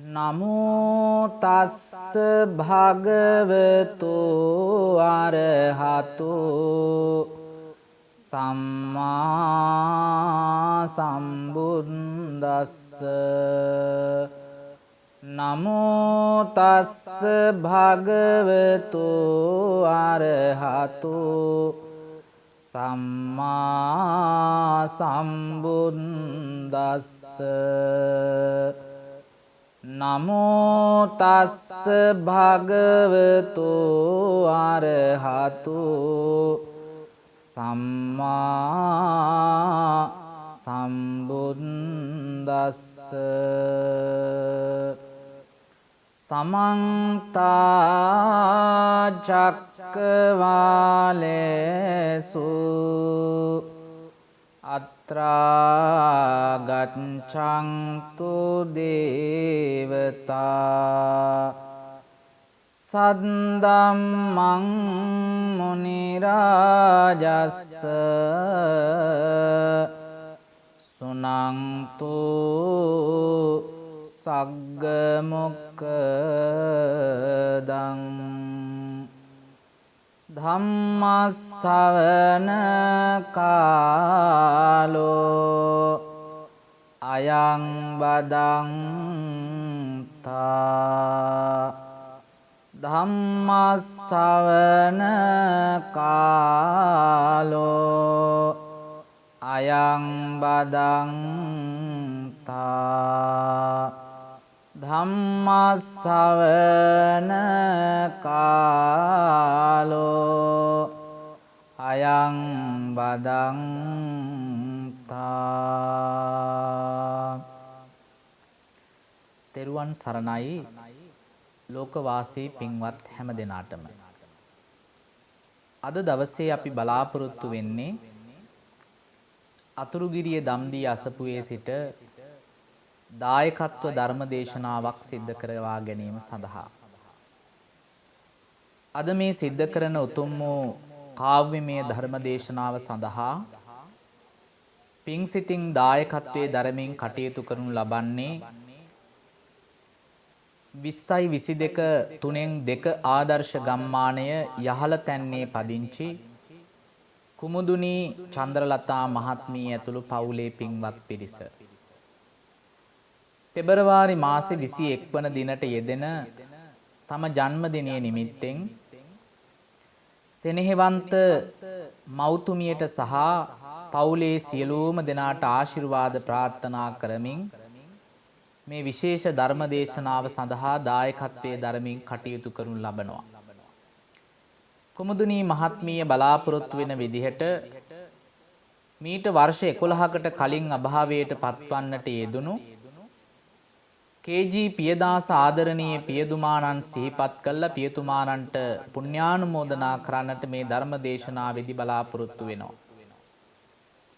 නමෝ තස්ස භගවතු අරහතු සම්මා සම්බුද්දස්ස. නමෝ තස්ස භගවතු අරහතු සම්මා සම්බුද්දස්ස. නමෝ තස්ස භගවතු අරහතු සම්මා සම්බුද්දස්ස. සමන්ත චක්කවාලේසු අත්‍රා ගච්ඡන්තු දේවතා සද්දම්මං මුනි රාජස්ස සුනන්තු සග්ග මොක්ඛදං. ධම්මස්සවන කාලෝ අයං බදන්තා. ධම්මස්සවන කාලෝ අයං බදන්තා. ධම්මස්සවන කාලෝ අයං බදන්තා. තෙරුවන් සරණයි ලෝකවාසී පින්වත් හැම දෙනාටම. අද දවසේ අපි බලාපොරොත්තු වෙන්නේ අතුරුගිරිය දම්දී අසපුවේ සිට දායකත්ව ධර්ම දේශනාවක් සිද්ධ කරවා ගැනීම සඳහා. අද මේ සිද්ධ කරන උතුම් වූ කාව්‍යමය ධර්ම දේශනාව සඳහා පින් සිතින් දායකත්වයේ දරමින් කටයුතු කරනු ලබන්නේ 2022 3 2 ආදර්ශ ගම්මානය යහළ තැන්නේ පදිංචි කුමුදුනී චන්ද්‍රලතා මහත්මිය ඇතුළු පවුලේ පින්වත් පිරිස. පෙබරවාරි මාසේ 21 වන දිනට යෙදෙන තම ජන්මදිනය නිමිත්තෙන් සෙනෙහවන්ත මෞතුමියට සහ පවුලේ සියලුම දෙනාට ආශිර්වාද ප්‍රාර්ථනා කරමින් මේ විශේෂ ධර්ම දේශනාව සඳහා දායකත්වයේ දරමින් කටයුතු කරනු ලබනවා. කුමුදුනී මහත්මිය බලාපොරොත්තු වෙන විදිහට මීට වර්ෂ 11කට කලින් අභාවයට පත්වන්නට යෙදුණු කේ.ජී. පියදාස ආදරණීය පියතුමාණන් සිහිපත් කළා පියතුමාණන්ට පුණ්‍යානුමෝදනා කරන්නට මේ ධර්ම දේශනාවේදී බලාපොරොත්තු වෙනවා.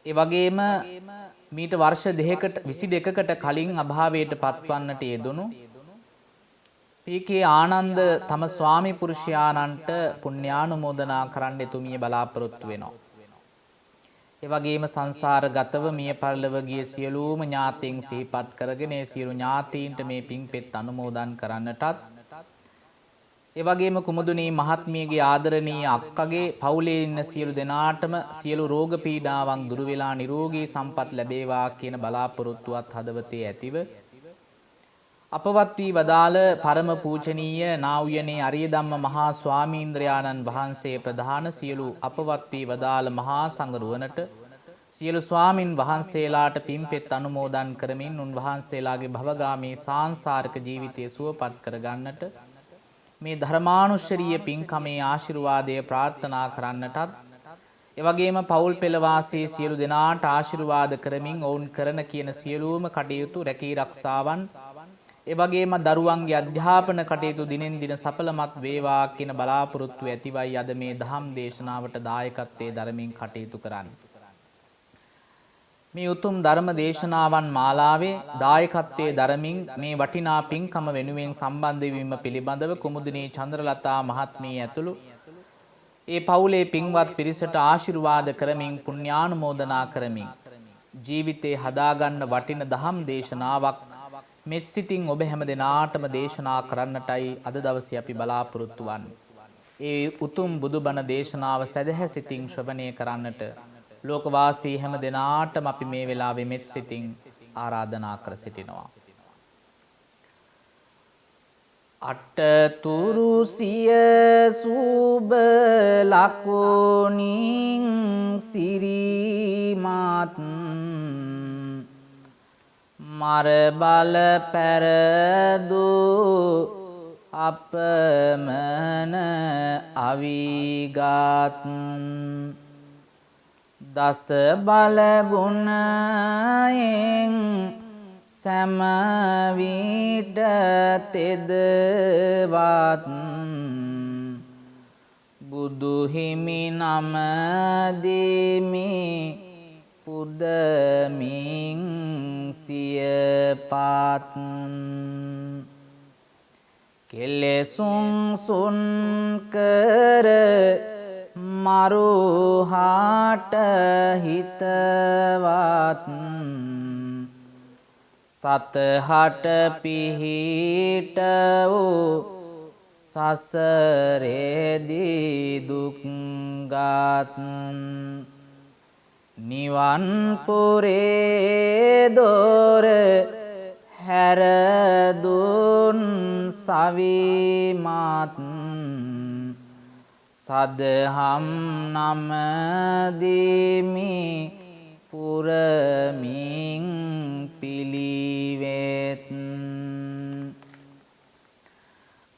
ඒ වගේම මීට වර්ෂ 22කට කලින් අභාවයට පත්වන්නට යෙදුණු පී.කේ. ආනන්ද තම ස්වාමි පුරුෂයාණන්ට පුණ්‍යානුමෝදනා කරන්න එතුමිය බලාපොරොත්තු වෙනවා. ඒ වගේම සංසාරගතව මිය පරලොව ගිය සියලුම ඥාතීන් සිහිපත් කරගෙන ඒ සියලු ඥාතීන්ට මේ පින්පෙත් අනුමෝදන් කරන්නටත් ඒ වගේම කුමුදුනී මහත්මියගේ ආදරණීය අක්කගේ පවුලේ ඉන්න සියලු දෙනාටම සියලු රෝග පීඩාවන් දුරු වෙලා නිරෝගී සම්පත් ලැබේවා කියන බලාපොරොත්තුවත් හදවතේ ඇතිව අපවත් වී වදාළ පරම පූජනීය නා වූයනේ අරිය ධම්ම මහා ස්වාමීන්ද්‍රයාණන් වහන්සේ ප්‍රධාන සියලු අපවත් වී වදාළ මහා සංඝරුවනට සියලු ස්වාමින් වහන්සේලාට පින්පෙත් අනුමෝදන් කරමින් උන්වහන්සේලාගේ භවගාමී සාංසාරික ජීවිතය සුවපත් කරගන්නට මේ ධර්මානුශ්‍රීය පින්කමේ ආශිර්වාදය ප්‍රාර්ථනා කරන්නටත් ඒ වගේම පෞල් පෙළවාසී සියලු දෙනාට ආශිර්වාද කරමින් ඔවුන් කරන කියන සියලුම කටයුතු රැකී රක්ෂාවන් ඒ වගේම දරුවන්ගේ අධ්‍යාපන කටයුතු දිනෙන් දින සඵලමත් වේවා කියන බලාපොරොත්තු ඇතිවයි අද මේ ධම් දේශනාවට දායකත්වයේ දරමින් කටයුතු කරන්නේ. මේ උතුම් ධර්ම දේශනාවන් මාලාවේ දායකත්වයේ දරමින් මේ වටිනා පින්කම වෙනුවෙන් සම්බන්ධ වීම පිළිබඳව කුමුදුනී චන්ද්‍රලතා මහත්මිය ඇතුළු ඒ පවුලේ පින්වත් පිරිසට ආශිර්වාද කරමින් පුණ්‍යානුමෝදනා කරමින් ජීවිතේ හදාගන්න වටින දහම් දේශනාවක් මෙත් සිතින් ඔබ හැම දෙනාටම දේශනා කරන්නටයි අද දවසේ අපි බලාපොරොත්තු වන්නේ. ඒ උතුම් බුදුබණ දේශනාව සදහැ සිතින් ශ්‍රවණය කරන්නට ලෝකවාසී හැම දෙනාටම අපි මේ වෙලාවේ මෙත් සිතින් ආරාධනා කර සිටිනවා. අටතුරු සිය සුබ ලකුණින් සිරිමත් මර බල පැරදු අපමණ අවිගත් දස බල ගුණයෙන් සමවිට තෙදවත් බුදු හිමි නම දෙමි පුදමින් සියපත් කෙලෙසුන් සුන් කර මරුහාට හිතවත් සතහට පිහිට වූ සසරේදී දුක්ගත් නිවන් පුරේ දොර හැරදුන් සවිමත් සදහම් නම දෙමි පුරමින් පිළිවෙත්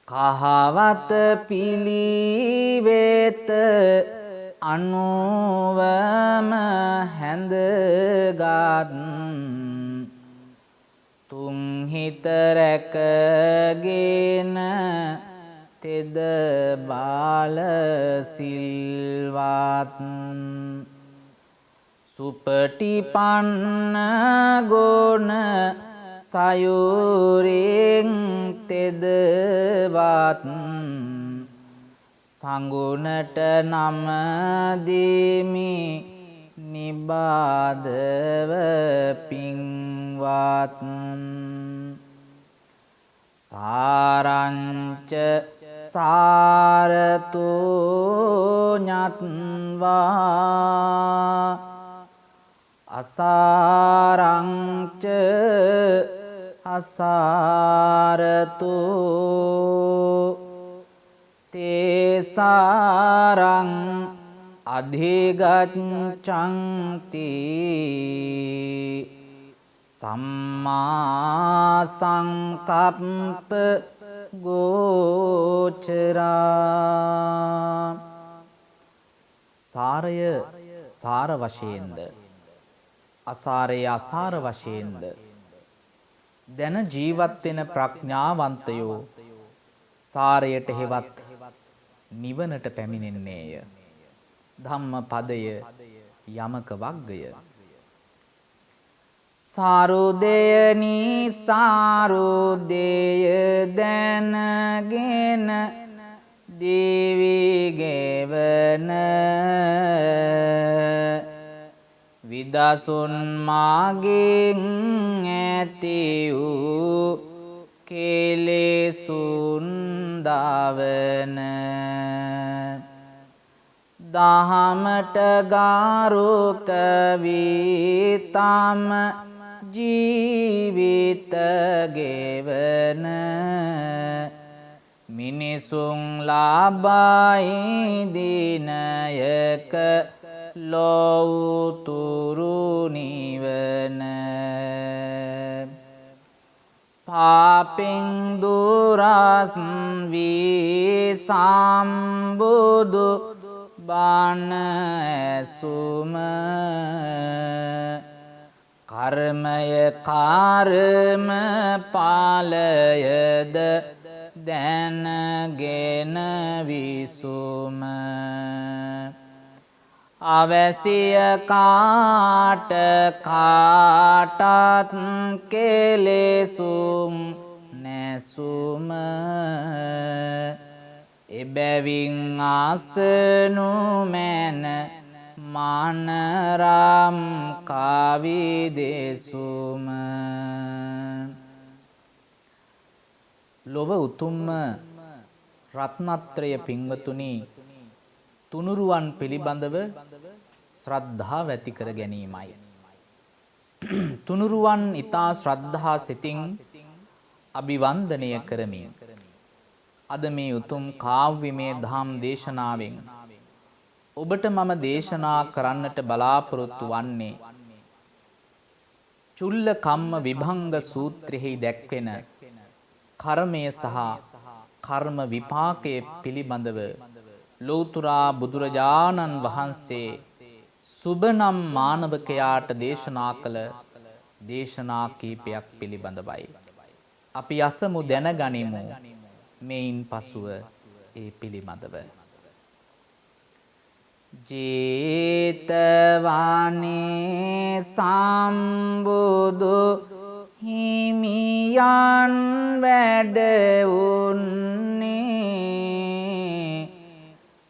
කහවත පිළිවෙත අනුවම හැඳගත් තුන් හිත රැකගෙන තෙද බාල සිල්වත් සුපටිපන්න ගුණ සයුරින් තෙදවත් සංගුණට නම දෙමි නිබාදව පින්වත් සාරංච සාරතු ඤත්වා අසාරංච අසාරතු තේසාරං අධිගච්ඡන්ති සම්මා සංකප්ප ගෝචරා සාරය සාර වශයෙන්ද අසාරය අසාර වශයෙන්ද දැන ජීවත් වෙන ප්‍රඥාවන්තයෝ සාරයට හෙවත් නිවනට පැමිණෙන්නේය. ධම්මපදය යමක වග්ගය සාරුදේයනි සාරුදේය දැනගෙන දේවි ගෙවන විදසුන් මාගෙන් ඇති වූ කෙලෙසුන් දවන දහමට ගාරුක වීතම ජීවිත ගෙවන මිනිසුන් ලාභයි දිනයක ලෝතුරු නිවන පාපෙන් දුරස් වී සම්බුදු බණ ඇසුම කර්මය කර්ම පාලයද දැනගෙන විසුම අවැසිය කාට කාටත් කෙලෙසුම් නැසුම එබැවින් අසනු මැන මනරම් කවි දෙසුම ලොව උතුම්ම රත්නත්‍රය පින්වතුනි තුනුරුවන් පිළිබඳව ශ්‍රද්ධාව ඇති කර ගැනීමයි. තුනුරුවන් ඊතා ශ්‍රද්ධා සිතින් අභිවන්දනය කරමින් අද මේ උතුම් කාව්‍යමය ධම් දේශනාවෙන් ඔබට මම දේශනා කරන්නට බලාපොරොත්තු වන්නේ චුල්ල කම්ම විභංග සූත්‍රෙහි දැක්වෙන කර්මය සහ කර්ම විපාකයේ පිළිබඳව ලෝතුරා බුදුරජාණන් වහන්සේ සුබනම් මානවකයාට දේශනා කළ දේශනා කීපයක් පිළිබඳවයි. අපි අසමු දැනගනිමු මෙයින් පසුව ඒ පිළිබඳව. ජේතවනේ සම්බුදු හිමියන් වැඩ උන්නේ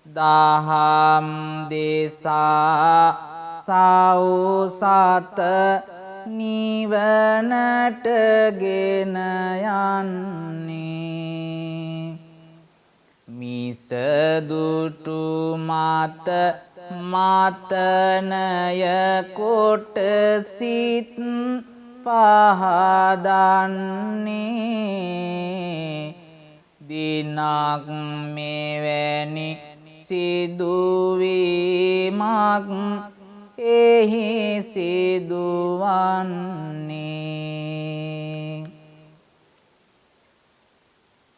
දහම් දේසා සෞසත නිවනට ගෙන යන්නේ මිසදුටු මත මතනය කොට සිත් පහදන්නේ දිනක් මෙවැනි සිදුවීමක් එහි සිදුවන්නේ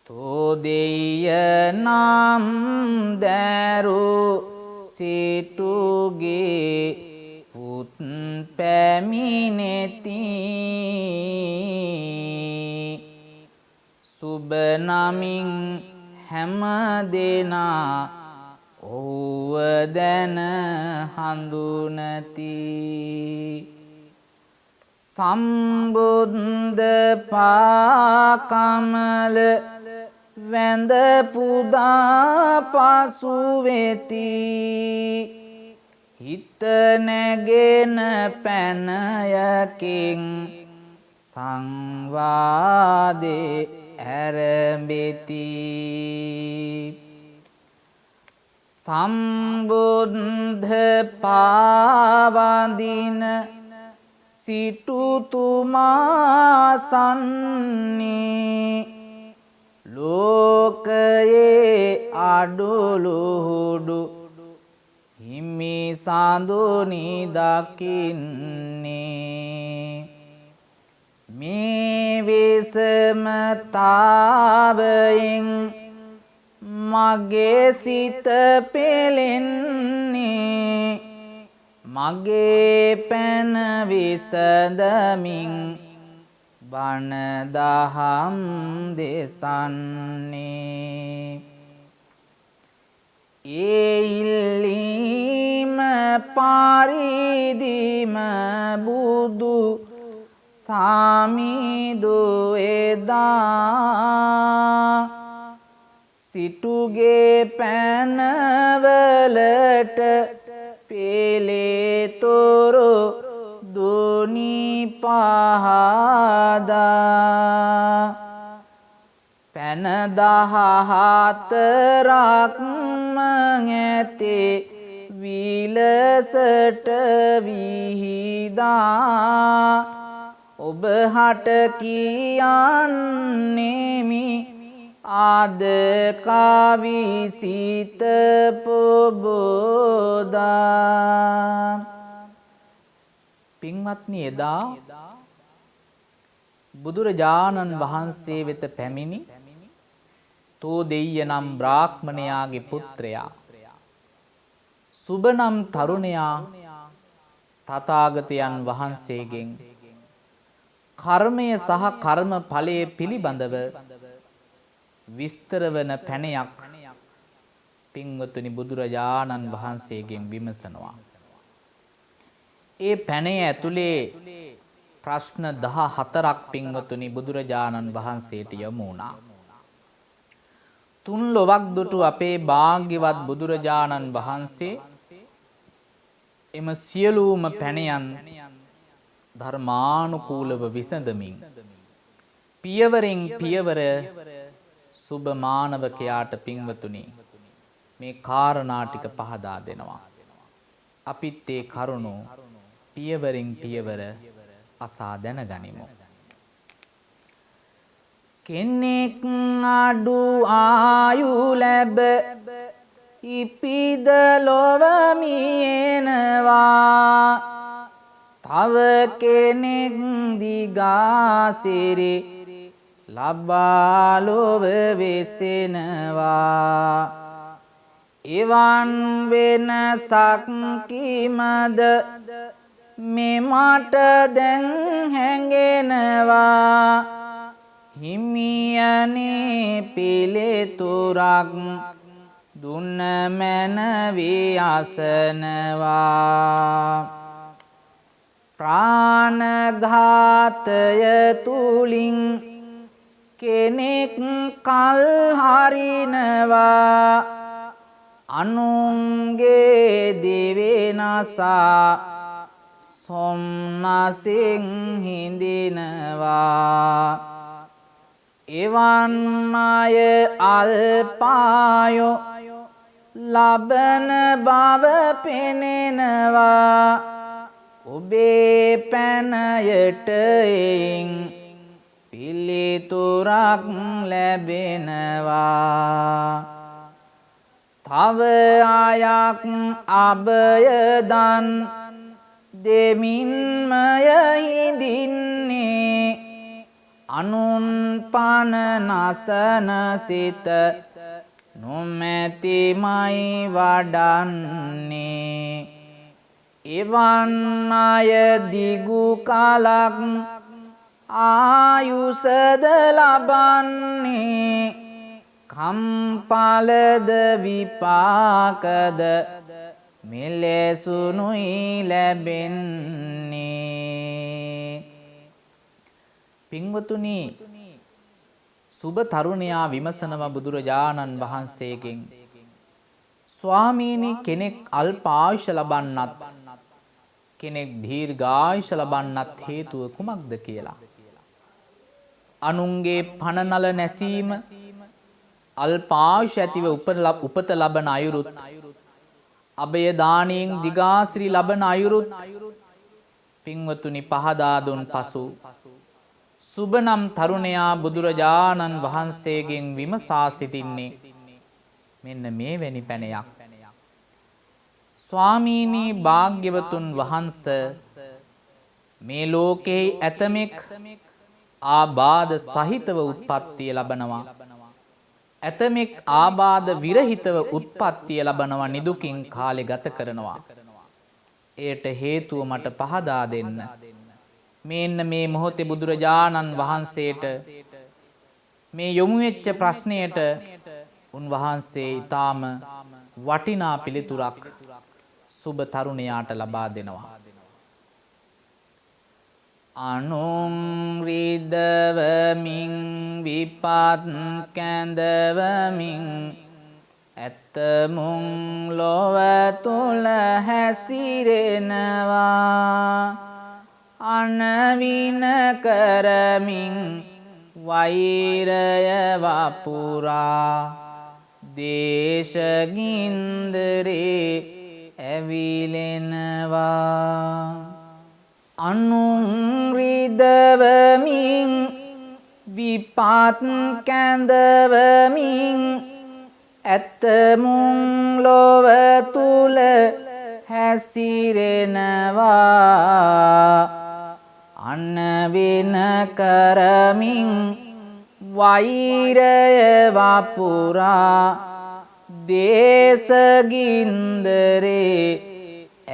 තෝදෙය නම් දැරු සිටුගේ පුත් පැමිණෙති සුබ නමින් හැම දෙනා ඔහුව දැන හඳුනති සම්බුද්ධ පාකමල වැඳ පුදා පසු වෙති හිත නැගෙන පැනයකින් සංවාදේ ඇරඹෙති සම්බුද්ධ පාවඳින සිටුතුමා සන්නේ ලෝකයේ අඩුලුහුඩු හිමි සඳුනි දකින්නේ මේ විසමතාවයෙන් මගේ සිත පෙළෙන්නේ මගේ පැන විසඳමින් බණ දහම් දෙසන්නේ ඒ ඉල්ලීම පරිදිම බුදු සාමිදු එදා සිටුගේ පැනවලට පෙළේතොරු දුනි පහදා පැන 14ක්ම ඇතේ විලසට විහිදා ඔබ හට කියන්නෙමි ආද කවි සිත පොබෝදා පින්වත්නි එදා බුදුරජාණන් වහන්සේ වෙත පැමිණි තෝදෙය්‍ය නම් බ්‍රාහ්මණයාගේ පුත්‍රයා සුබ නම් තරුණයා තථාගතයන් වහන්සේගෙන් කර්මය සහ කර්ම ඵලයේ පිළිබඳව විස්තර වන පැනයක් පින්වතුනි බුදුරජාණන් වහන්සේගෙන් විමසනවා. ඒ පැනය ඇතුලේ ප්‍රශ්න 14ක් පින්වතුනි බුදුරජාණන් වහන්සේට යොමු වුණා. තුන් ලොවක් දුටු අපේ භාග්‍යවත් බුදුරජාණන් වහන්සේ එම සියලුම පැනයන් ධර්මානුකූලව විසඳමින් පියවරෙන් පියවර සුබ මානවකයාට පින්වතුනි මේ කාරණා ටික පහදා දෙනවා. අපිත් ඒ කරුණු පියවරින් පියවර අසා දැනගනිමු. කෙනෙක් අඩු ආයු ලැබ ඉපිද ලොව මියෙනවා. තව කෙනෙක් දිගාසිරි ලබා ලොව වෙසෙනවා. එවන් වෙනසක් කීමද මෙමට දැන් හැඟෙනවා. හිමියනේ පිළිතුරක් දුන්න මැනවී අසනවා. ප්‍රාණඝාතය තුලින් කෙනෙක් කල් හරිනවා. අනුන්ගේ දිවෙනසා සොම්නසින් හිඳිනවා. එවන් අය අල්පායෝ ලබන බව පෙනෙනවා. ඔබේ පැනයට එයින් පිළිතුරක් ලැබෙනවා. තව අයක් අභයදන් දෙමින්මය හිඳින්නේ. අනුන් පන නසන සිත නොමැතිමයි වඩන්නේ. එවන් අය දිගු කලක් ආයුෂද ලබන්නේ. කම්පලද විපාකද මෙලෙසුනුයි ලැබෙන්නේ. පින්වතුනි, සුබ තරුණයා විමසනව බුදුරජාණන් වහන්සේගෙන්, ස්වාමීනි, කෙනෙක් අල්පායුෂ ලබන්නත් කෙනෙක් දීර්ඝායුෂ ලබන්නත් හේතුව කුමක්ද කියලා. අනුන්ගේ පනනල නැසීම, අල්පායුෂ ඇතිව උපත ලබන අයුරුත්, අභය දානයෙන් දිගාසිරි ලබන අයුරුත් පින්වතුනි පහදා දුන් පසු සුබනම් තරුණයා බුදුරජාණන් වහන්සේගෙන් විමසා සිටින්නේ මෙන්න මේ වැනි පැනයක්. ස්වාමීනි, භාග්‍යවතුන් වහන්ස, මේ ලෝකෙහි ඇතමෙක් ආබාධ සහිතව උත්පත්තිය ලබනවා. ඇතමෙක් ආබාධ විරහිතව උත්පත්තිය ලබනවා, නිදුකින් කාලෙ ගත කරනවා. එයට හේතුව මට පහදා දෙන්න. මෙන්න මේ මොහොතේ බුදුරජාණන් වහන්සේට මේ යොමු වෙච්ච ප්‍රශ්නයට උන්වහන්සේ ඊටාම වටිනා පිළිතුරක් සුබ තරුණයාට ලබා දෙනවා. අනුම් රිදවමින් විපත් කැඳවමින් ඇතමුන් ලොව තුල හැසිරෙනවා. අනවින කරමින් වෛරය වපුරා දේශගින්දරේ ඇවිලෙනවා. අනුන් රිදවමින් විපත් කැඳවමින් ඇතමුන් ලොව තුල හැසිරෙනවා. අනවින කරමින් වෛරය වපුරා දේශගින්දරේ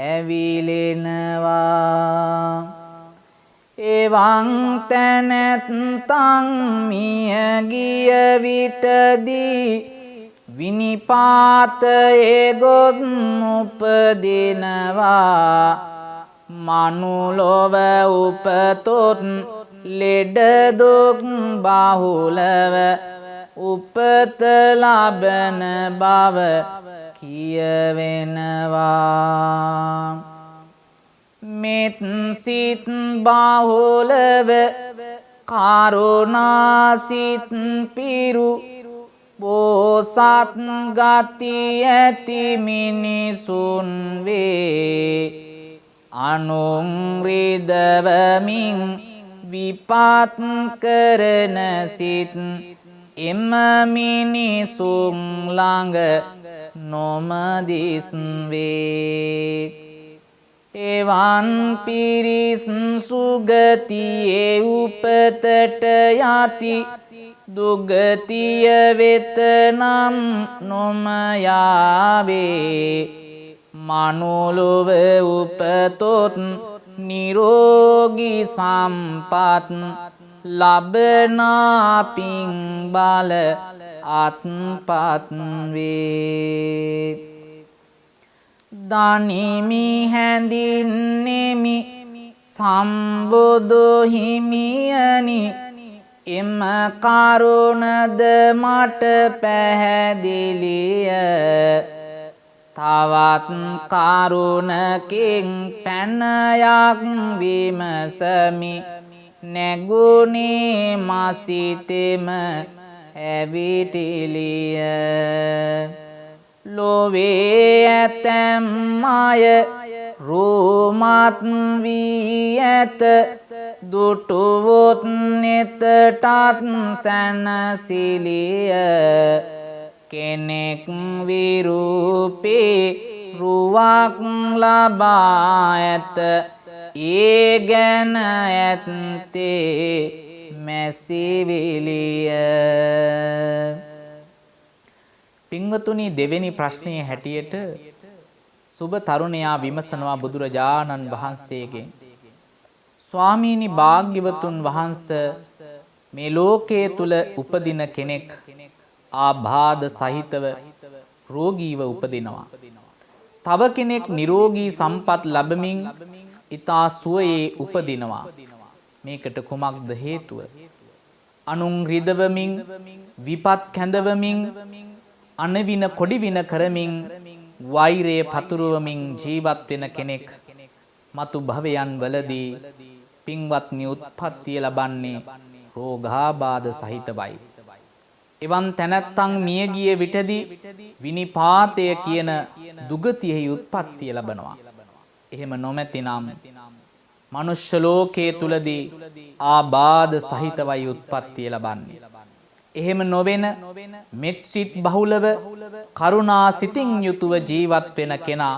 ඇවිලෙනවා. එවන් තැනැත්තන් මිය ගිය විටදී විනිපාතයේ ගොස් උපදිනවා. මනුලොව උපතොත් ලෙඩ දුක් බහුලව උපත ලබන බව කියවෙනවා. මෙත් සිත් බහුලව කරුණා සිත් පිරු බෝසත් ගති ඇති මිනිසුන් වේ අනුන් රිදවමින් විපත් කරන සිත් එම මිනිසුන් ළඟ නොමදිස් වේ එවන් පිරිස් සුගතියේ උපතට යති දුගතිය වෙත නම් නොම යාවේ මනුලොව උපතොත් නිරෝගී සම්පත් ලබනා පින් බල අත්පත් වේ දනිමි හැඳින්නෙමි සම්බුදු හිමියනි එම කරුණද මට පැහැදිලිය තවත් කරුණකින් පැනයක් විමසමි නැගුණේ මසිතෙම ඇවිටිලිය ලොවේ ඇතැම් අය රූමත් වී ඇත දුටුවොත් නෙතටත් සැනසිලිය කෙනෙක් විරූපේ රුවක් ලබා ඇත ඒ ගැන ඇත්තේ මැසිවිලිය පින්වතුනි දෙවෙනි ප්‍රශ්නයේ හැටියට සුබ තරුණයා විමසනවා බුදුරජාණන් වහන්සේගෙන් ස්වාමීනි භාග්‍යවතුන් වහන්සේ මේ ලෝකයේ තුල උපදින කෙනෙක් ආබාධ සහිතව රෝගීව උපදිනවා. තව කෙනෙක් නිරෝගී සම්පත් ලැබමින් ඊතා සුවයේ උපදිනවා. මේකට කුමක්ද හේතුව? අනුන් රිදවමින් විපත් කැඳවමින් අනවින කොඩිවින කරමින් වෛරය පතුරවමින් ජීවත් වෙන කෙනෙක් මතු භවයන් වලදී පින්වත්නි උත්පත්තිය ලබන්නේ රෝගාබාධ සහිතවයි. එවන් තැනැත්තන් මියගිය විටදී විනිපාතය කියන දුගතියෙහි උත්පත්තිය ලබනවා. එහෙම නොමැතිනම් මනුෂ්‍ය ලෝකයේ තුලදී ආබාධ සහිතවයි උත්පත්තිය ලබන්නේ. එහෙම නොවෙන මෙත්සිත බහුලව කරුණා සිතින් යුතුව ජීවත් වෙන කෙනා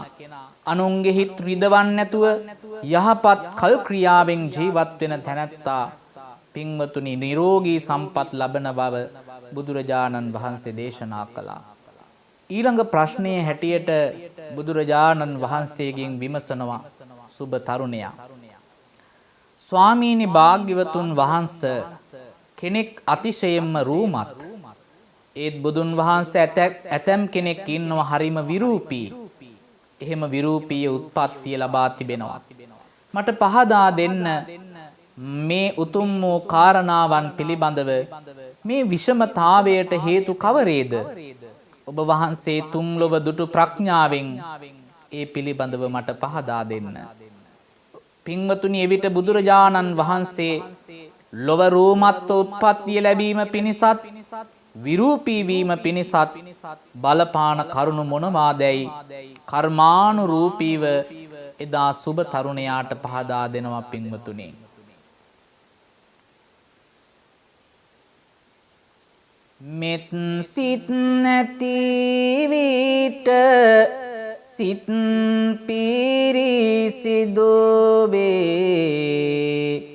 අනුන්ගේ හිත් රිදවන්නේ නැතුව යහපත් කල් ක්‍රියාවෙන් ජීවත් වෙන තැනැත්තා පින්වතුනි නිරෝගී සම්පත් ලබන බව බුදුරජාණන් වහන්සේ දේශනා කළා. ඊළඟ ප්‍රශ්නයේ හැටියට බුදුරජාණන් වහන්සේගෙන් විමසනවා සුබ තරුණයා. ස්වාමීනි භාග්‍යවතුන් වහන්සේ කෙනෙක් අතිශයින්ම රූමත්. ඒත් බුදුන් වහන්සේ ඇතැම් කෙනෙක් ඉන්නවා හරිම විරූපී. එහෙම විරූපීය උත්පත්තිය ලබා තිබෙනවා. මට පහදා දෙන්න මේ උතුම් වූ කාරණාවන් පිළිබඳව මේ විෂමතාවයට හේතු කවරේද? ඔබ වහන්සේ තුන් ලොව දුටු ප්‍රඥාවෙන් ඒ පිළිබඳව මට පහදා දෙන්න. පින්වතුනි එවිට බුදුරජාණන් වහන්සේ ලොව රූමත්ව උත්පත්තිය ලැබීම පිණිසත් විරූපී වීම පිණිසත් බලපාන කරුණු මොනවාදැයි කර්මානුරූපීව එදා සුබ තරුණයාට පහදා දෙනවා පින්වතුනි. මෙත් සිත් නැති විට සිත් පිරිසිදු වේ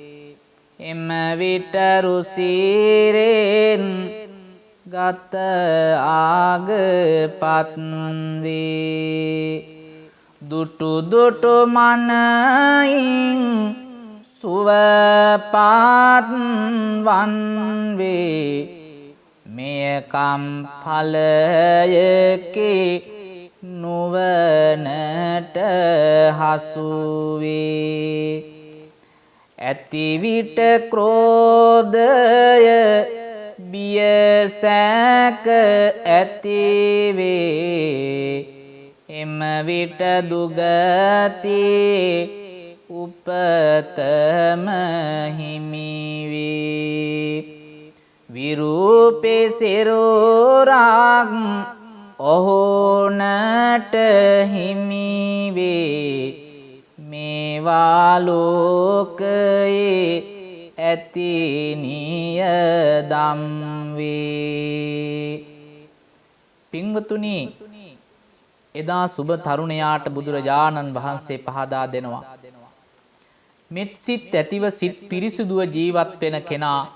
එම විට රුසිරෙන් ගත ආගපත් වේ දුටු දුටු මනයින් සුවපත් වන් වේ මෙය කම්ඵලයකේ නුවණට හසු වේ ඇති විට ක්‍රෝධය බිය සැක ඇති වේ එම විට දුගතියේ උපතම හිමි වේ විරූපේ සිරුරක් ඔහුනට හිමි වේ මේවා ලෝකයේ ඇති නියදම් වේ. පින්වතුනි, එදා සුබ තරුණයාට බුදුරජාණන් වහන්සේ පහදා දෙනවා, මෙත් සිත් ඇතිව සිත් පිරිසුදුව ජීවත් වෙන කෙනා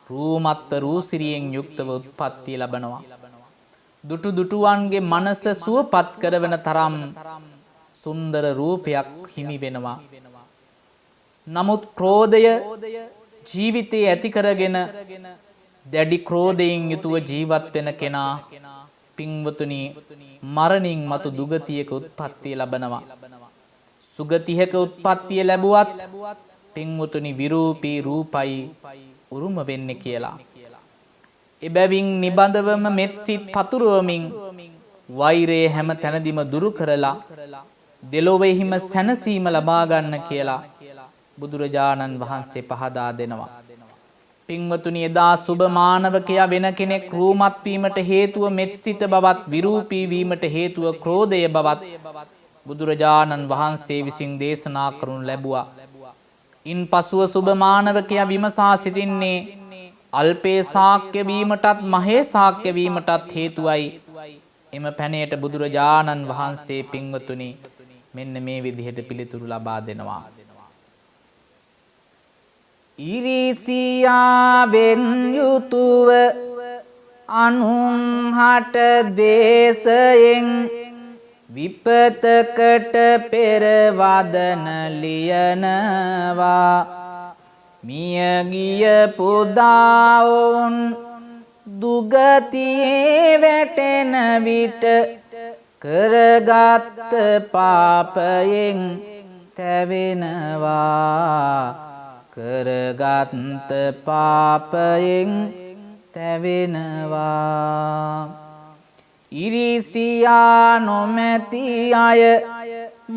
රූමත්ව රූසිරියෙන් යුක්තව උත්පත්තිය ලබනවා. දුටු දුටුවන්ගේ මනස සුවපත් කරවන තරම් සුන්දර රූපයක් හිමි වෙනවා. නමුත් ක්‍රෝධය ජීවිතයේ ඇති කරගෙන දැඩි ක්‍රෝධයෙන් යුතුව ජීවත් වෙන කෙනා පින්වතුනි මරණින් මතු දුගතියක උත්පත්තිය ලබනවා. සුගතියක උත්පත්තිය ලැබුවත් පින්වතුනි විරූපී රූපයි උරුම වෙන්නේ කියලා. එබැවින් නිබඳවම මෙත් සිත් පතුරවමින් වෛරය හැම තැනදීම දුරු කරලා දෙලොවෙහිම සැනසීම ලබා ගන්න කියලා බුදුරජාණන් වහන්සේ පහදා දෙනවා. පින්වතුනි, එදා සුබ මානවකයා වෙන කෙනෙක් රූමත් වීමට හේතුව මෙත් සිත බවත් විරූපී වීමට හේතුව ක්‍රෝධය බවත් බුදුරජාණන් වහන්සේ විසින් දේශනා කරනු ලැබුවා. ඉන් පසුව සුබ මානවකයා විමසා සිටින්නේ අල්පේ ශාක්‍ය වීමටත් මහේ ශාක්‍ය වීමටත් හේතුවයි. එම පැනයට බුදුරජාණන් වහන්සේ පින්වතුනි මෙන්න මේ විදිහට පිළිතුරු ලබා දෙනවා. ඉරිසියාවෙන් යුතුව අනුන් හට දේශයෙන් විපතකට පෙර වදන ලියනවා. මියගිය පුදාවුන් දුගතියේ වැටෙන විට කරගත් පාපයෙන් තැවෙනවා. කරගත් පාපයෙන් තැවෙනවා. ඉරිසියා නොමැති අය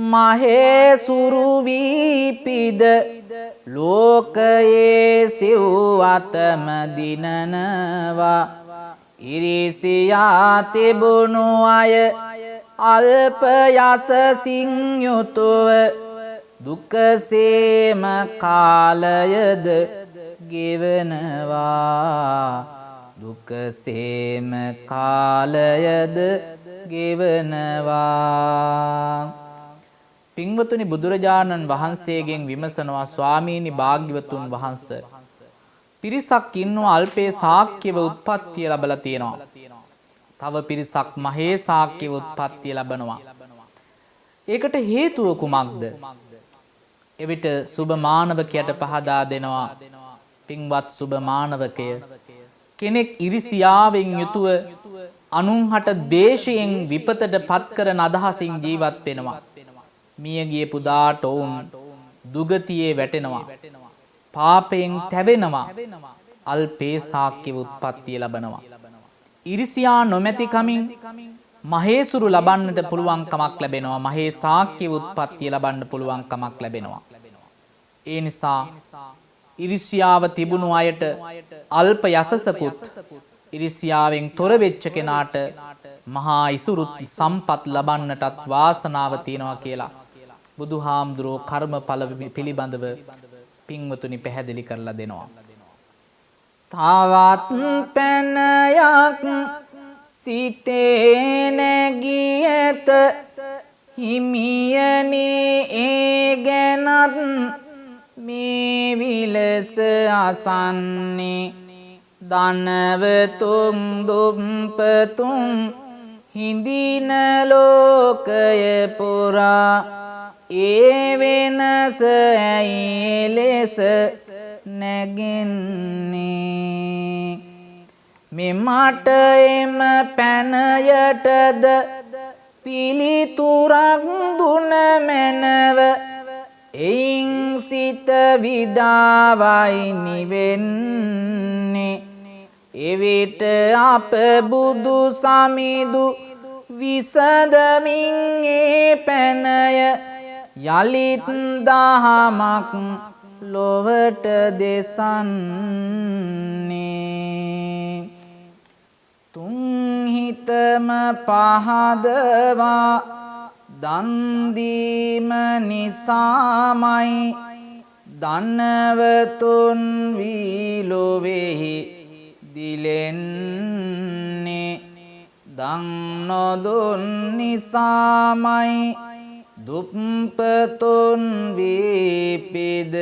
මහේසුරු වීපිද ලෝකයේ සිව්වතම දිනනවා. ඉරිසියා තිබුණු අය අල්ප යසසින් යුතුව දුකසේම කාලයද ගෙවනවා. දුකසේම කාලයද ගෙවනවා. පින්වතුනි, බුදුරජාණන් වහන්සේගෙන් විමසනවා, ස්වාමීනි භාග්‍යවතුන් වහන්සේ, පිරිසක් ඉන්නවා අල්පේ ශාක්‍යව උත්පත්තිය ලැබලා තියෙනවා. තව පිරිසක් මහේ ශාක්‍යව උත්පත්තිය ලැබනවා. ඒකට හේතුව කුමක්ද? එවිට සුබ මානවකයට පහදා දෙනවා, පින්වත් සුබ මානවකය, කෙනෙක් ඉරිසියාවෙන් යුතුව අනුන්හට දේශයෙන් විපතට පත් කරන අදහසින් ජීවත් වෙනවා. මියගිය පුදාට ඔවුන් දුගතියේ වැටෙනවා, පාපයෙන් තැවෙනවා, අල්පේ ශාක්‍ය උත්පත්තිය ලබනවා. ඉරිසියා නොමැති කමින් මහේසුරු ලබන්නට පුළුවන්කමක් ලැබෙනවා. මහේ ශාක්‍ය උත්පත්තිය ලබන්න පුළුවන්කමක් ලැබෙනවා. ඒ නිසා ඉරිසියාව තිබුණු අයට අල්ප යසසකුත් ඉරිසියාවෙන් තොර වෙච්ච කෙනාට මහා ඉසුරුත් සම්පත් ලබන්නටත් වාසනාව තියෙනවා කියලා බුදුහාමුදුරෝ කර්මඵල පිළිබඳව පින්වතුනි පැහැදිලි කරලා දෙනවා. තවත් පැනයක් සිතේ නැගී ඇත හිමියනි ඒ ගැනත් මේ විලස අසන්නේ. ධනවතුන් දුම්පතුන් හිඳින ලෝකය පුරා ඒ වෙනස ඇයි ලෙස නැගෙන්නේ. මෙමට එම පැනයටද පිළිතුරක් දුන මැනව එයින් සිත විඩාවයි නිවෙන්නේ. එවිට අප බුදු සමිඳු විසඳමින් ඒ පැනය යලිත් දහමක් ලොවට දෙසන්නේ තුන් හිතම පහදවා දන් දීම නිසාමයි ධනවතුන් වී ලොවේහි දිලෙන්නේ දන් නොදුන් නිසාමයි දුප්පතුන් වී පිද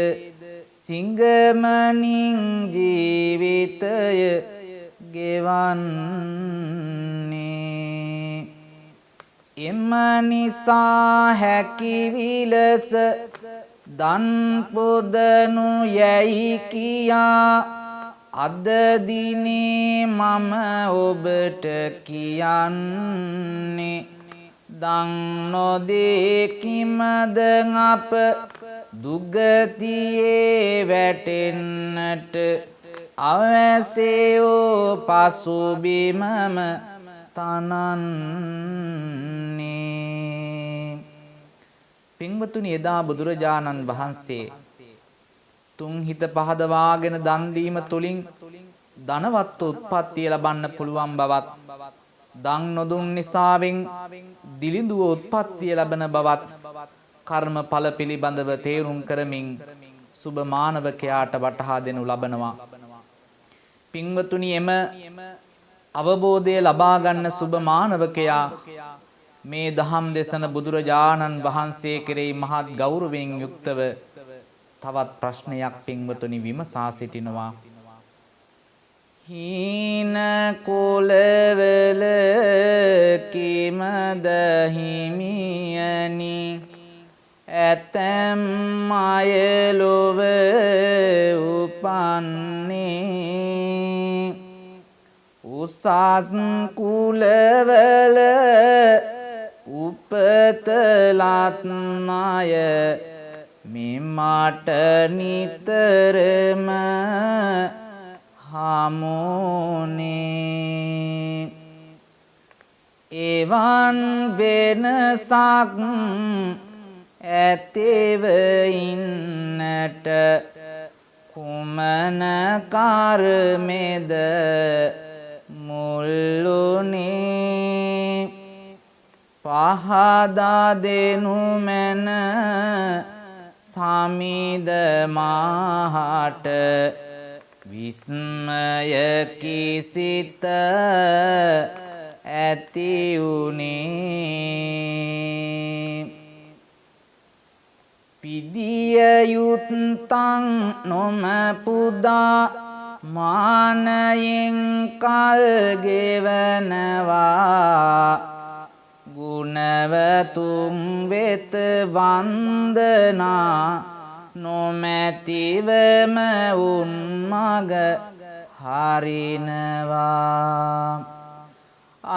සිංගමනින් ජීවිතය ගෙවන්නේ එම නිසා හැකි විලස දන් පුදනු යැයි කියා අද දිනේ මම ඔබට කියන්නේ දන් නොදෙකිමද අප දුගතියේ වැටෙන්නට අවැසෙයෝ පසුබිමම තනන්නේ පින්වතුනි එදා බුදුරජාණන් වහන්සේ තුන් හිත පහදවාගෙන දන් දීම තුලින් ධනවත් උත්පත්තිය ලබන්න පුළුවන් බවත් දන් නොදුන් නිසාවෙන් දිලිඳුව උත්පත්තිය ලබන බවත් කර්මඵල පිළිබඳව තේරුම් කරමින් සුබ මානවකයාට වටහා දෙනු ලබනවා පින්වතුනි එම අවබෝධය ලබා ගන්න සුබ මානවකයා මේ දහම් දේශන බුදුරජාණන් වහන්සේ කෙරෙහි මහත් ගෞරවයෙන් යුක්තව තවත් ප්‍රශ්නයක් පින්වතුනි විමසා සිටිනවා හීන කුලවල කිමද හිමියනි ඇතැම් අය ලොව උපන්නේ උසස් කුලවල උපත ලත්නාය මෙමට නිතරම හමුනේ එවන් වෙනසක් ඇතෙව ඉන්නට කුමන කර්මෙද මුල්ලුනේ පහදා දෙනු මැන සමිද මාහට විස්මයකි සිත ඇති උනේ පිදිය යුත්තං නොම පුදා මානයෙන් කල් ගෙවනවා ගුණවතුන් වෙත වන්දනා නොමැතිවම උන්මග හරිනවා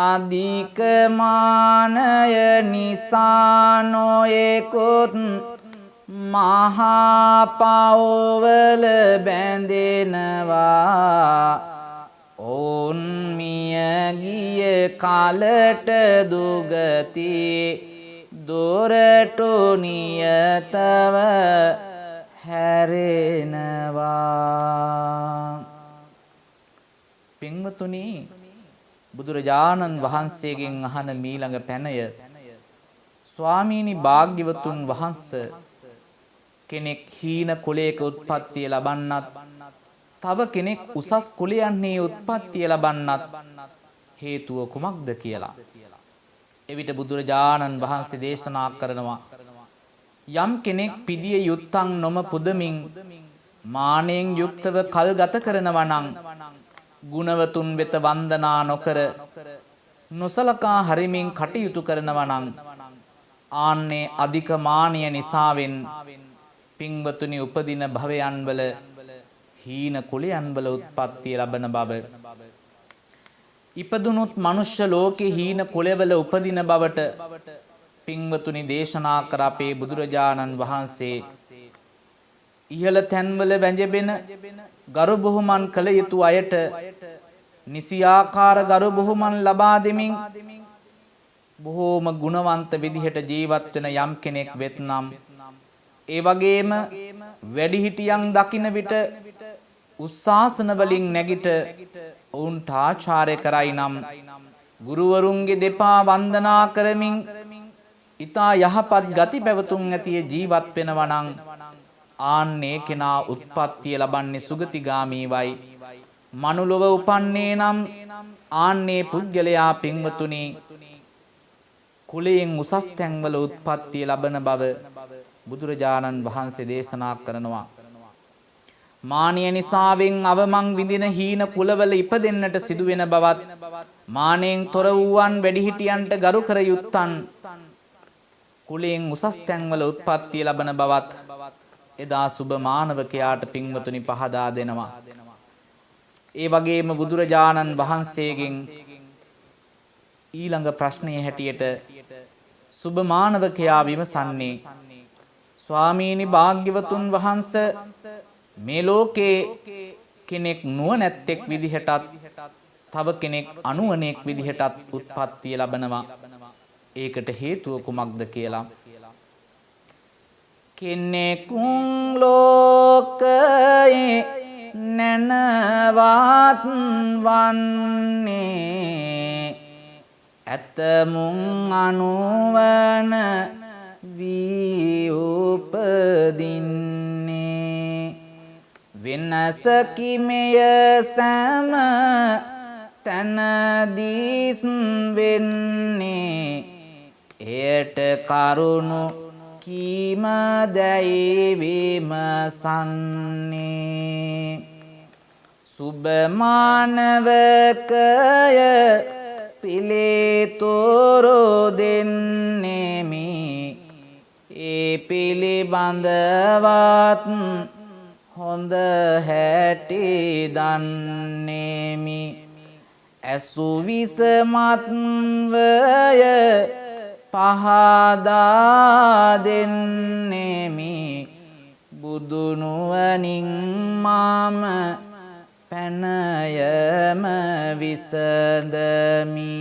අධික මානය නිසා නොයෙකුත් මහා පව්වල බැඳෙනවා ඔවුන් මිය ගිය කලට දුගතියේ දොරටු නියතව හැරෙනවා පින්වතුනි බුදුරජාණන් වහන්සේගෙන් අහන මීළඟ පැනය ස්වාමීනි භාග්‍යවතුන් වහන්සේ කෙනෙක් හීන කුලයක උත්පත්තිය ලබන්නත් තව කෙනෙක් උසස් කුලයන්හි උත්පත්තිය ලබන්නත් හේතුව කුමක්ද කියලා. එවිට බුදුරජාණන් වහන්සේ දේශනා කරනවා යම් කෙනෙක් පිදිය යුත්තං නොම පුදමින් මානෙන් යුක්තව කල් ගත කරනවා නම් ගුණවතුන් වෙත වන්දනා නොකර නොසලකා හරිමින් කටයුතු කරනවා නම් ආන්නේ අධික මානය නිසාවෙන් පින්වතුනි උපදින භවයන් වල හීන කුලයන් වල උත්පත්තිය ලබන බව ඉපදුනොත් මනුෂ්‍ය ලෝකේ හීන කුලවල උපදින බවට පින්වතුනි දේශනා කර අපේ බුදුරජාණන් වහන්සේ ඉහළ තැන්වල වැඳෙන ගරු බුහුමන් කළ යුතු අයට නිසියාකාර ගරු බුහුමන් ලබා දෙමින් බොහෝම ගුණවන්ත විදිහට ජීවත් වෙන යම් කෙනෙක් වෙත්නම් ඒ වගේම වැඩිහිටියන් දකින විට උස්සාසන වලින් නැගිට ඔවුන්ට ආචාර්ය කරයි නම් ගුරුවරුන්ගේ දෙපා වන්දනා කරමින් ඊතා යහපත් ගති පැවතුම් ඇතිය ජීවත් වෙනවා නම් ආන්නේ කෙනා උත්පත්තිය ලබන්නේ සුගතිගාමීවයි. මනුලොව උපන්නේ නම් ආන්නේ පුද්ගලයා පින්වතුනි කුලයෙන් උසස් තැන්වල උත්පත්තිය ලබන බව බුදුරජාණන් වහන්සේ දේශනා කරනවා. මානිය නිසාවෙන් අවමං විඳින හීන කුලවල ඉපදෙන්නට සිදුවෙන බවත් මානෙන් තොර වූවන් වැඩිහිටියන්ට ගරු කර යුත්තන් කුලයෙන් උසස් තැන්වල උත්පත්තිය ලබන බවත් එදා සුබ මානවකයාට පින්වතුනි පහදා දෙනවා. ඒ වගේම බුදුරජාණන් වහන්සේගෙන් ඊළඟ ප්‍රශ්නයේ හැටියට සුබ මානවකයා විමසන්නේ ස්වාමීනි භාග්‍යවතුන් වහන්සේ මේ ලෝකේ කෙනෙක් නුවණැත්තෙක් විදිහටත් තව කෙනෙක් අනුවණෙක් විදිහටත් උත්පත්තිය ලබනවා. ඒකට හේතුව කුමක්ද කියලා. කෙනෙකුන් ලෝකයේ නැනවත් වන්නේ ඇතමුන් අනුවන වී උපදින්නේ වෙනසකිමය සෑම තනදීස් වෙන්නේ එයට කරුණු කීම දැයි විමසන්නේ සුබ මානවකය පිළිතුරු දෙන්නෙමි ඒ පිළිබඳවත් හොඳ හැටි දන්නෙමි ඇසු විසමත්වය පහදා දෙන්නෙමි බුදුනුවණින් මම පැනයම විසඳමි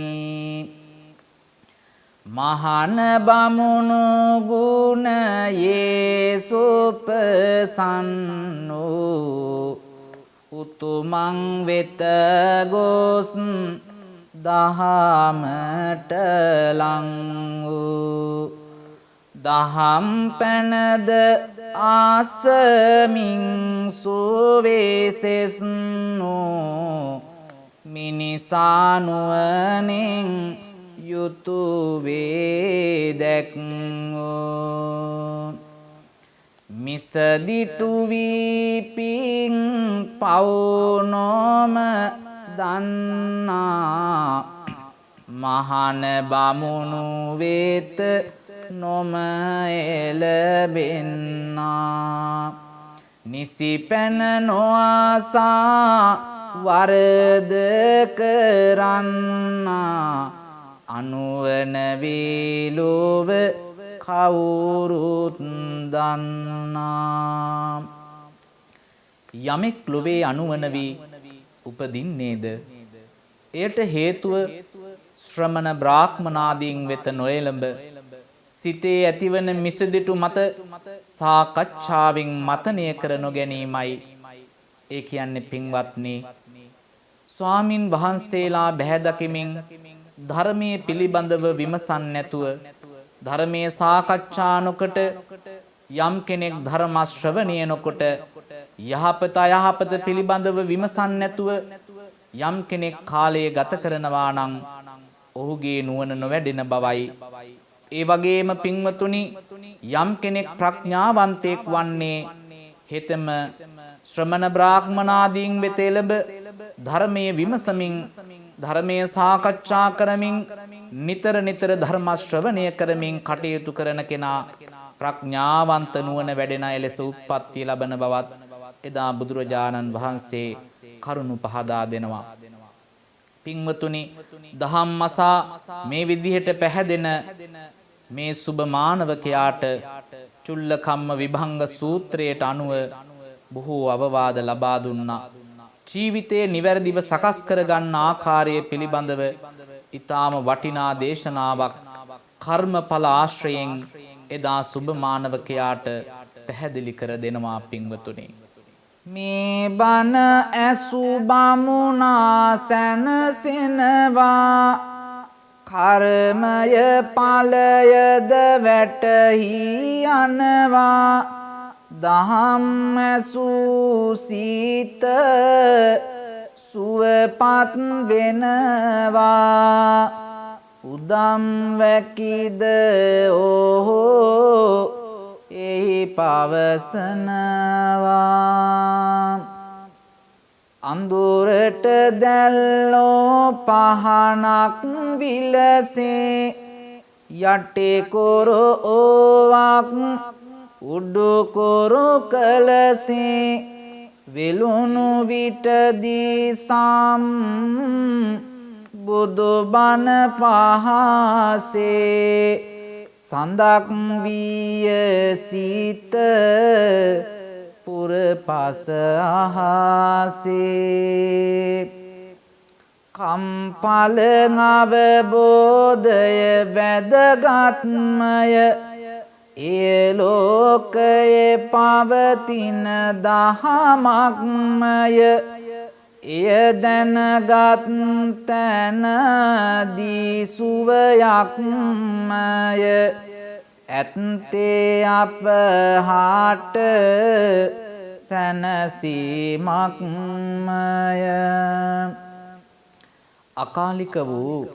මහාන බමුණු ගුණයේ සුපසන්නෝ උතුමන් වෙත ගොස් දහමට ලං වූ දහම් පැනද ආසමින් සුවේසෙස්නෝ මිනිසානුවනෙන් යුතු වේ දැක්වෝ මිසදිටු වී පින් පවුනොම දන්නා මහාන බමුණු වෙත නොම එළබෙන්නා නිසි පැන නොආසා වරද කරන්නා අනුවන වේලොව කවුරුත් දන්නා යමෙක් ලොවේ අනුවන වී උපදින්නේද එයට හේතුව ශ්‍රමණ බ්‍රාහ්මනාදීන් වෙත නොඑළඹ සිතේ ඇතිවන මිසදිටු මත සාකච්ඡාවෙන් මතනය කර නොගැනීමයි. ඒ කියන්නේ පින්වත්නි ස්වාමින් වහන්සේලා බැහැදකිමින් ධර්මයේ පිළිබඳව විමසන් නැතුව ධර්මයේ සාකච්ඡා නොකොට යම් කෙනෙක් ධර්ම ශ්‍රවණය නොකොට යහපත අයහපත පිළිබඳව විමසන් නැතුව යම් කෙනෙක් කාලය ගත කරනවා නම් ඔහුගේ නුවණ නොවැඩෙන බවයි. ඒ වගේම පින්වතුනි යම් කෙනෙක් ප්‍රඥාවන්තයෙක් වන්නේ හෙතෙම ශ්‍රමණ බ්‍රාහ්මනාදීන් වෙත එළඹ ධර්මයේ විමසමින් ධර්මයේ සාකච්ඡා කරමින් නිතර නිතර ධර්ම ශ්‍රවණය කරමින් කටයුතු කරන කෙනා ප්‍රඥාවන්ත නුවණ වැඩෙන අය ලෙස උත්පත්ති ලබන බවත් එදා බුදුරජාණන් වහන්සේ කරුණු පහදා දෙනවා. පින්වතුනි දහම්මසා මේ විදිහට පැහැදෙන මේ සුබ මානවකයාට චුල්ලකම්ම විභංග සූත්‍රයට අනුව බොහෝ අවවාද ලබා දුන්නා. ජීවිතයේ නිවැරදිව සකස් කරගන්න ආකාරය පිළිබඳව ඊටාම වටිනා දේශනාවක් කර්මඵල ආශ්‍රයෙන් එදා සුබ මානවකයාට පැහැදිලි කර දෙනවා පින්වතුනි. මේ බණ ඇසු බමුණා සැනසෙනවා කර්මය ඵලයද වැටහි යනවා දහම් ඇසූ සිත සුවපත් වෙනවා උදම් වැකිද ඕහෝ එහි පවසනවා අඳුරට දැල්ලෝ පහනක් විලසේ යටේ කොරෝ ඕවක් උඩු කොරෝ කලසේ වෙලුණු විටදී සම් බුදුබණ පහසේ සඳක් විය සිත පුරපස අහසේ කම්පල අවබෝධය වැදගත්මය ඒ ලෝකයේ පවතින දහමක්මය එය දැනගත් තැනදී සුවයක්මය ඇත්තේ අප හාට සැනසීමක්මය අකාලික වූ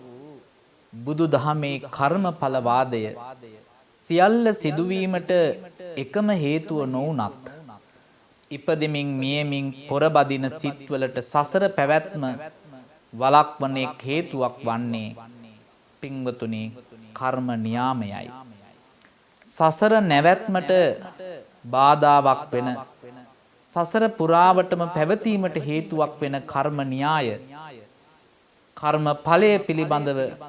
බුදු දහමේ කර්මඵල වාදය සියල්ල සිදුවීමට එකම හේතුව නොවුනත් ඉපදෙමින් මියමින් පොරබදින සිත්වලට සසර පැවැත්ම වළක්වන එක් හේතුවක් වන්නේ පින්වතුනි කර්ම නියාමයයි. සසර නැවැත්මට බාධාවක් වෙන සසර පුරාවටම පැවතීමට හේතුවක් වෙන කර්ම න්‍යාය කර්ම ඵලය පිළිබඳව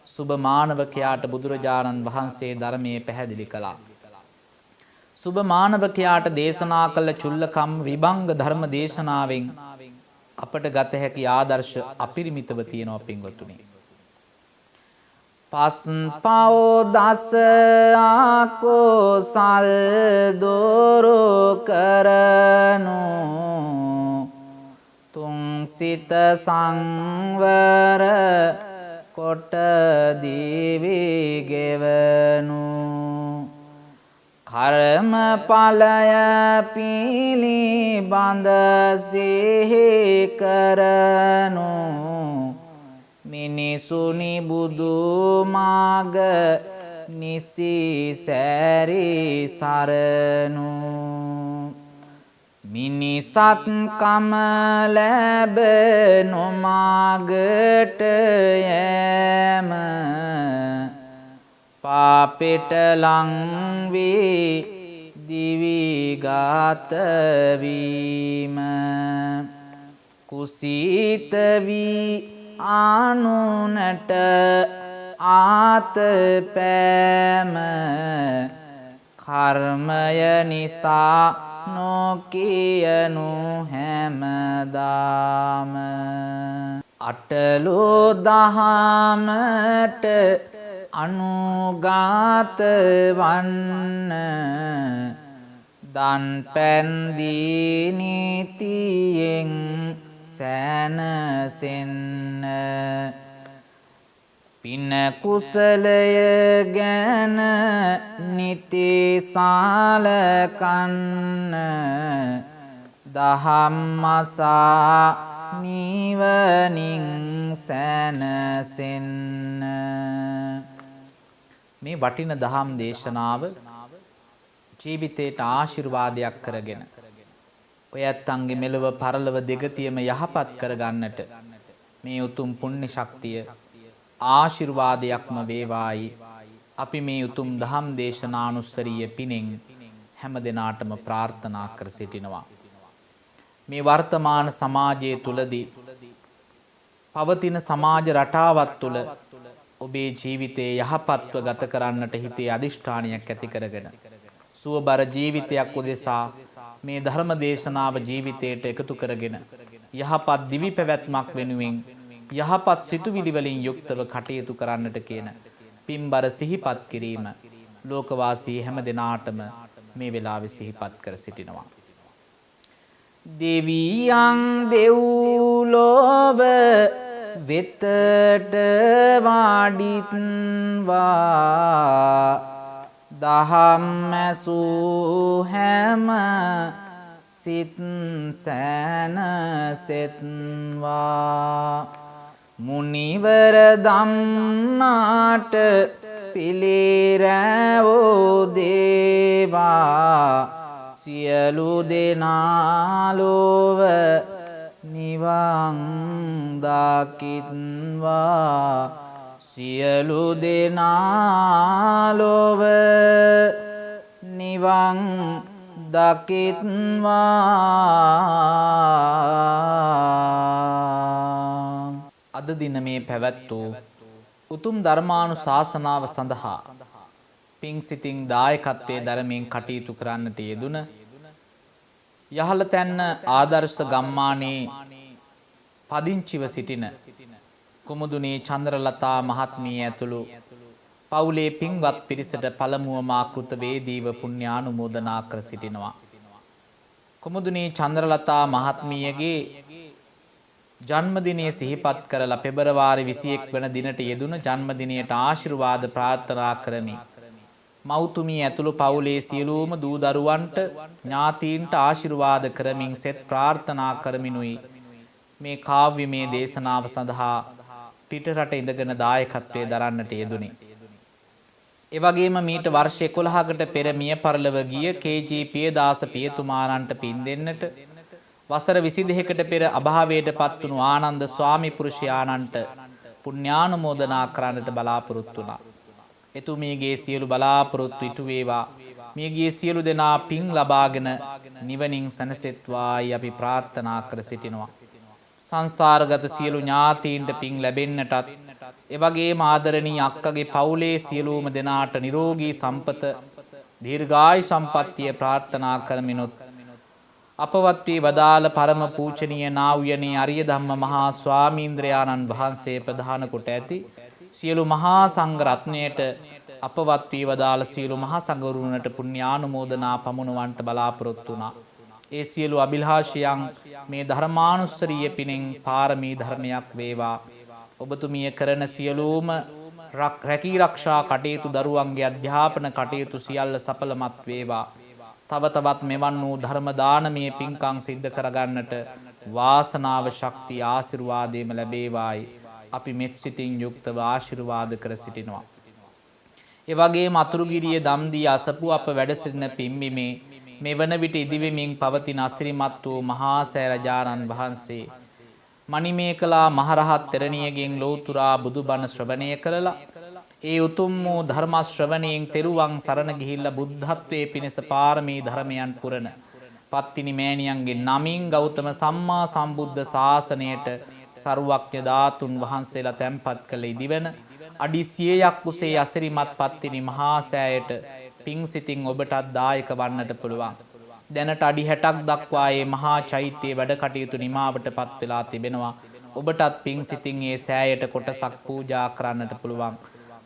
සුබ මානවකයාට බුදුරජාණන් වහන්සේ ධර්මයේ පැහැදිලි කළා. සුබ මානවකයාට දේශනා කළ චුල්ලකම් විභංග ධර්ම දේශනාවෙන් අපට ගත හැකි ආදර්ශ අපිරිමිතව තියෙනවා පින්වතුනි. පස් පව් දස ආකෝසල් දෝරු කරනු තුන් සිත සංවර කොට දිවි ගෙවනු කර්ම ඵලය පිළිබඳ සිහි කරනු මිනිසුනි බුදු මාග නිසි සැරි සරනු මිනිසත් කම ලැබ නොමාගට යෑම පාපෙට ලං වී දිවිගත වීම කුසීත වී ආනුනට ආත පෑම කර්මය නිසා නොකියනු හැමදාම අටලෝ දහමට අනුගාත වන්න දන් පැන්දී නීතියෙන් සැනසෙන්න පින කුසලය ගැන නිති සාලකන්න දහම්මසා නිවනින් සැනසෙන්න. මේ වටින දහම් දේශනාව ජීවිතයට ආශිර්වාදයක් කරගෙන ඔය ඇත්තන්ගේ මෙලව පරලව දෙගතියම යහපත් කරගන්නට මේ උතුම් පුණ්‍ය ශක්තිය ආශිර්වාදයක්ම වේවායි අපි මේ උතුම් දහම් දේශනානුස්සරීය පිණින් හැම දිනාටම ප්‍රාර්ථනා කර සිටිනවා. මේ වර්තමාන සමාජයේ තුලදී පවතින සමාජ රටාවත් තුල ඔබේ ජීවිතයේ යහපත්ව ගත කරන්නට හිතේ අදිෂ්ඨානයක් ඇති කරගෙන සුවබර ජීවිතයක් උදෙසා මේ ධර්ම දේශනාව ජීවිතයට එකතු කරගෙන යහපත් දිවි පැවැත්මක් වෙනුවෙන් යහපත් සිතුවිලි වලින් යුක්තව කටයුතු කරන්නට කියන පින්බර සිහිපත් කිරීම ලෝකවාසී හැම දිනාටම මේ වෙලාවේ සිහිපත් කර සිටිනවා. දෙවියන් දෙව්ලොව වෙතට වාඩිත්වා දහම් ඇසූ හැම සිත් සැනසෙත්වා මුනිවර දම්නාට පිළිරැවෝ දේවා සියලු දෙනා ලොව නිවන් දකිත්වා සියලු දෙනා ලොව නිවන් දකිත්වා. අද දින මේ පැවැත් වූ උතුම් ධර්මානුශාසනාව සඳහා පිං සිතින් දායකත්වයේ දරමින් කටයුතු කරන්නට යෙදුන යහළතැන්න ආදර්ශ ගම්මානයේ පදිංචිව සිටින කුමුදුනේ චන්ද්‍රලතා මහත්මිය ඇතුළු පවුලේ පින්වත් පිරිසට පළමුවම ආකෘත වේදීව පුණ්‍යානුමෝදනා කර සිටිනවා. කුමුදුනේ චන්ද්‍රලතා මහත්මියගේ ජන්මදිනය සිහිපත් කරලා පෙබරවාරි 21 වන දිනට යෙදුන ජන්මදිනයට ආශිර්වාද ප්‍රාර්ථනා කරමි. මෞතුමිය ඇතුළු පවුලේ සියලුම දූ දරුවන්ට ඥාතීන්ට ආශිර්වාද කරමින් සෙත් ප්‍රාර්ථනා කරමිනුයි මේ කාව්‍යමය දේශනාව සඳහා පිටරට ඉඳගෙන දායකත්වයේ දරන්නට යෙදුනේ. ඒ වගේම මීට වර්ෂ 11කට පෙර මිය පරලොව ගිය කේ.ජී. පියදාස පියතුමාණන්ට පින් දෙන්නට වසර 22කට පෙර අභාවයට පත් වුණු ආනන්ද ස්වාමි පුරුෂයාණන්ට පුණ්‍යානුමෝදනා කරන්නට බලාපොරොත්තු වුණා. එතුමියගේ සියලු බලාපොරොත්තු ඉටු වේවා. මියගිය සියලු දෙනා පින් ලබාගෙන නිවනින් සැනසෙත්වායි අපි ප්‍රාර්ථනා කර සිටිනවා. සංසාරගත සියලු ඥාතීන්ට පින් ලැබෙන්නටත් එවැගේම ආදරණීය අක්කගේ පවුලේ සියලුම දෙනාට නිරෝගී සම්පත දීර්ඝායු සම්පන්නිය ප්‍රාර්ථනා කරමිනුත් අපවත් වී වදාළ පරම පූජනීය නා වූ අරිය ධම්ම මහා ස්වාමීන්ද්‍රයාණන් වහන්සේ ප්‍රධාන කොට ඇති සියලු මහා සංඝ රත්නයට අපවත් වී වදාළ සියලු මහා සංඝරුවනට පුණ්‍යානුමෝදනා පමුණවන්නට බලාපොරොත්තු වුණා. ඒ සියලු අභිලාෂයන් මේ ධර්මානුස්සරීය පිණින් පාරමී ධර්මයක් වේවා. ඔබතුමිය කරන සියලුම රැකී ආරක්ෂා කටයුතු දරුවන්ගේ අධ්‍යාපන කටයුතු සියල්ල සඵලමත් වේවා. තව තවත් මෙවන් වූ ධර්ම දානමය පින්කම් සිද්ධ කරගන්නට වාසනාව ශක්තිය ආශිර්වාදයම ලැබේවායි අපි මෙත් සිතින් යුක්තව ආශිර්වාද කර සිටිනවා. ඒ වගේම අතුරුගිරිය දම්දී අසපු අප වැඩ සිටින පිම්බිමේ මෙවන විට ඉදිවෙමින් පවතින අසිරිමත් වූ මහා සෑ රජාණන් වහන්සේ මණිමේකලා මහරහත් තෙරණියගෙන් ලෝතුරා බුදුබණ ශ්‍රවණය කරලා ඒ උතුම් වූ ධර්ම ශ්‍රවණයෙන් තෙරුවන් සරණ ගිහිල්ලා බුද්ධත්වයේ පිණිස පාරමී ධර්මයන් පුරන පත්තිනි මෑණියන්ගේ නමින් ගෞතම සම්මා සම්බුද්ධ ශාසනයට සරුවක්ඥ ධාතුන් වහන්සේලා තැන්පත් කළ ඉදිවෙන අඩි 100ක් උසේ අසිරිමත් පත්තිනි මහා සෑයට පිං සිතින් ඔබටත් දායක වන්නට පුළුවන්. දැනට අඩි 60ක් දක්වා මේ මහා චෛත්‍යයේ වැඩ කටයුතු නිමාවට පත් වෙලා තිබෙනවා. ඔබටත් පිං සිතින් මේ සෑයට කොටසක් පූජා කරන්නට පුළුවන්.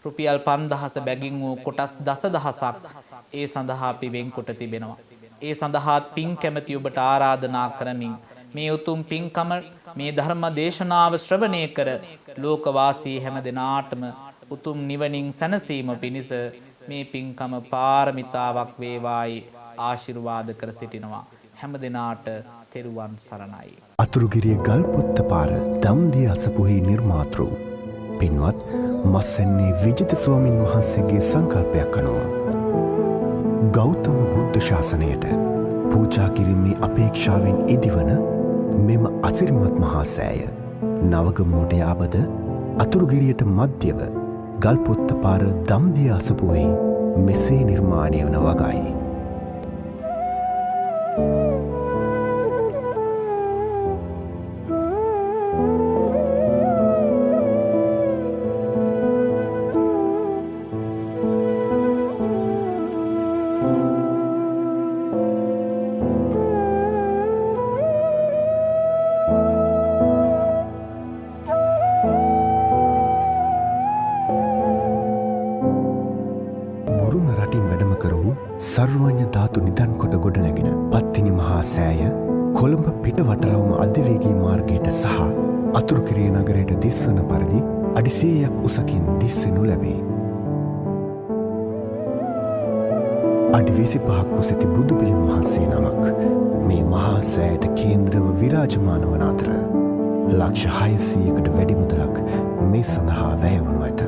රුපියල් 5000 බැගින් වූ කොටස් දසදහසක් ඒ සඳහා අපි වෙන්කොට තිබෙනවා. ඒ සඳහාත් පින් කැමැති ඔබට ආරාධනා කරමින් මේ උතුම් පින්කම මේ ධර්ම දේශනාව ශ්‍රවණය කර ලෝකවාසී හැම දෙනාටම උතුම් නිවනින් සැනසීම පිණිස මේ පින්කම පාරමිතාවක් වේවායි ආශිර්වාද කර සිටිනවා. හැම දෙනාට තෙරුවන් සරණයි. අතුරුගිරිය ගල්පොත්ත පාර දම්දිය අසපුහි නිර්මාතෘ පින්වත් මස්සන්නේ විජිත ස්වාමින් වහන්සේගේ සංකල්පයක් අනුව ගෞතම බුද්ධ ශාසනයට පූජා කිරීමේ අපේක්ෂාවෙන් ඉදිවන මෙම අසිරිමත් මහා සෑය නවගමුවට යාබද අතුරුගිරියට මධ්‍යව ගල්පොත්ත පාර දම්දිය අසපුහි මෙසේ නිර්මාණය වන වගයි. සර්වඥ ධාතු ගොඩනැගෙන පත්තිනි මහා සෑය කොළඹ පිට වටරවුම අධිවේගී මාර්ගයට සහ අතුරුකිරිය නගරයට දිස්වන පරිදි අඩි 100ක් උසකින් දිස්සෙනු ලැබේ. අඩි 25ක් උසැති බුදු පිළිම වහන්සේ නමක් මේ මහා සෑයට කේන්ද්‍රව විරාජමාන වන අතර ලක්ෂ 600කට වැඩි මුදලක් මේ සඳහා වැය වනු ඇත.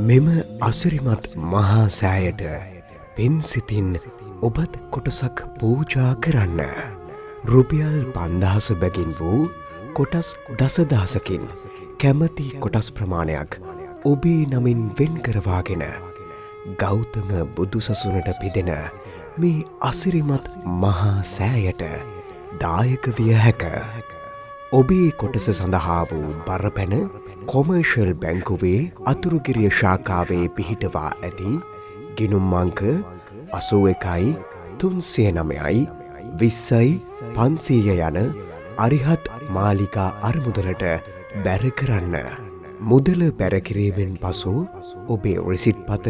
මෙම අසිරිමත් මහා සෑයට පෙන් සිතින් ඔබත් කොටසක් පූජා කරන්න. රුපියල් 5000 බැගින් වූ කොටස් දසදහසකින් කැමති කොටස් ප්‍රමාණයක් ඔබේ නමින් වෙන් කරවාගෙන ගෞතම බුදු සසුනට පිදෙන මේ අසිරිමත් මහා සෑයට දායක විය හැක. ඔබේ කොටස සඳහා වූ බරපැන කොමර්ෂල් බැංකුවේ අතුරුගිරිය ශාඛාවේ පිහිටවා ඇති ගිණුම් අංක 81 309 20 500 යන අරිහත් මාලිකා අරමුදලට බැර කරන්න. මුදල බැරකිරීමෙන් පසු ඔබේ රිසිට් පත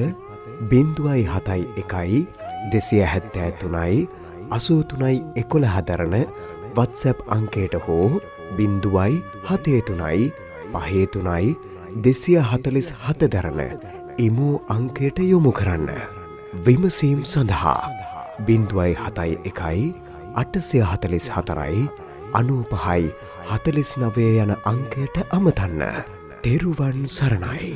071 273 83 11 දරන WhatsApp අංකයට හෝ 073 53 247 දරන ඉමෝ අංකයට යොමු කරන්න. විමසීම් සඳහා 071 844 95 49 යන අංකයට අමතන්න. තෙරුවන් සරණයි.